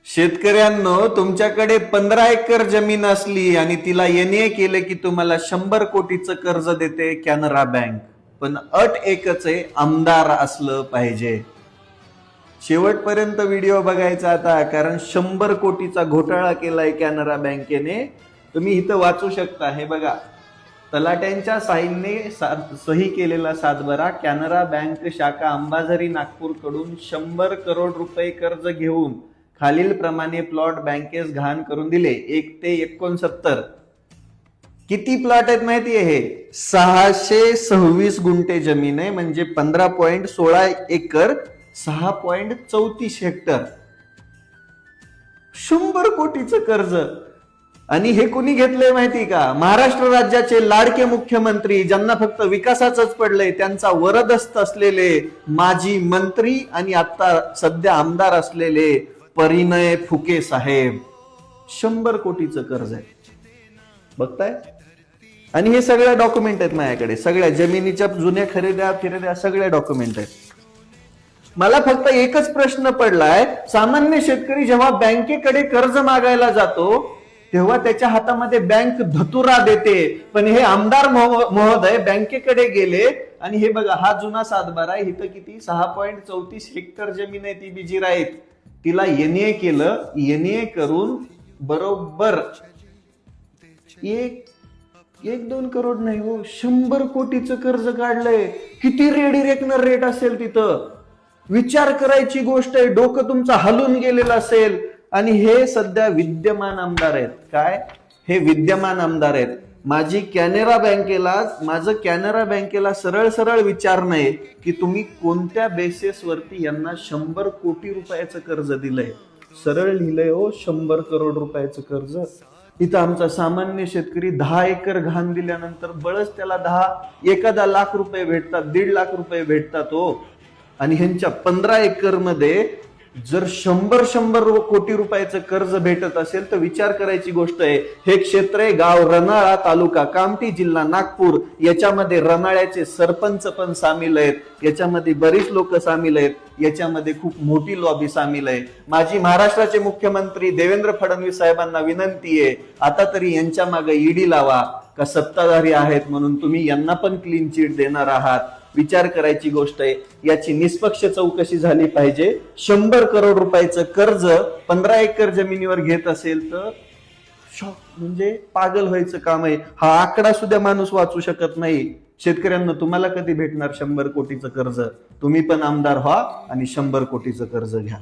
शेतकऱ्यांनो, तुमच्याकडे 15 एकर जमीन असली आणि तिला एनए केले की तुम्हाला 100 कोटीचं कर्ज देते कॅनरा बँक. पण अट एकच आहे, आमदार असलं पाहिजे. शेवटपर्यंत व्हिडिओ बघायचा आता, कारण 100 कोटीचा घोटाळा केलाय कॅनरा बँकेने. तुम्ही इथं वाचू शकता. हे बघा, तलाट्यांच्या साईनने सही केलेला सातबारा. कॅनरा बँक शाखा अंबाझरी नागपूर कडून 100 करोड रुपये कर्ज घेऊन खालील प्रमाणे प्लॉट बँकेस घाण करून दिले. 1 ते 69 किती प्लॉट आहेत माहितीये? हे 626 गुंठे जमीन आहे, म्हणजे 15.16 एकर, 6.34 हेक्टर. 100 कोटीचं कर्ज. आणि हे कोणी घेतलंय माहिती का? महाराष्ट्र राज्याचे लाडके मुख्यमंत्री, ज्यांना फक्त विकासाचंच पडलंय, त्यांचा वरदस्त असलेले माजी मंत्री आणि आता सध्या आमदार असलेले परिणय फुके साहेब. 100 कोटीचं कर्ज आहे, बघताय. आणि हे सगळ्या डॉक्युमेंट आहेत माझ्याकडे, सगळ्या जमिनीच्या जुन्या खरेद्या सगळ्या डॉक्युमेंट आहेत. मला फक्त एकच प्रश्न पडलाय, सामान्य शेतकरी जेव्हा बँकेकडे कर्ज मागायला जातो तेव्हा त्याच्या हातामध्ये बँक धतुरा देते, पण हे आमदार महोदय बँकेकडे गेले आणि हे बघा, हा जुना सातबारा आहे. इथं किती 6.34 हेक्टर जमीन आहे, ती बिजिराईत. तिला एनए केलं. एनए करून बरोबर 1-2 करोड नाही हो, 100 कोटीचं कर्ज काढलंय. किती रेडी रेकनर रेट असेल तिथं, विचार करायची गोष्ट आहे. डोकं तुमचं हलून गेलेलं असेल. आणि हे सध्या विद्यमान आमदार आहेत. काय? हे विद्यमान आमदार आहेत. माझं कॅनरा बँकेला सरळ विचार नाही की तुम्ही कोणत्या बेसिसवरती यांना 100 कोटी रुपयाचं कर्ज दिलंय. सरळ लिहिलंय हो, 100 करोड रुपयाचं कर्ज. इथं आमचा सामान्य शेतकरी 10 एकर घाण दिल्यानंतर बळच त्याला एखादा लाख रुपये भेटतात, 1.5 लाख रुपये भेटतात हो. आणि ह्यांच्या 15 एकर मध्ये जर 100 कोटी रुपयाचं कर्ज भेटत असेल तर विचार करायची गोष्ट आहे. हे क्षेत्र आहे गाव रनाळा, तालुका कामठी, जिल्हा नागपूर. याच्यामध्ये रनाळ्याचे सरपंच पण सामील आहेत, याच्यामध्ये बरीच लोक सामील आहेत, याच्यामध्ये खूप मोठी लॉबी सामील आहे. माझी महाराष्ट्राचे मुख्यमंत्री देवेंद्र फडणवीस साहेबांना विनंती आहे, आता तरी यांच्या मागे ईडी लावा. का सत्ताधारी आहेत म्हणून तुम्ही यांना पण क्लीन चिट देणार आहात? विचार करायची गोष्ट आहे. याची निष्पक्ष चौकशी झाली पाहिजे. 100 करोड रुपयाचं कर्ज 15 एकर जमिनीवर घेत असेल तर म्हणजे पागल व्हायचं काम आहे. हा आकडा सुद्धा माणूस वाचू शकत नाही. शेतकऱ्यांना तुम्हाला कधी भेटणार 100 कोटीचं कर्ज? तुम्ही पण आमदार व्हा आणि 100 कोटीचं कर्ज घ्या.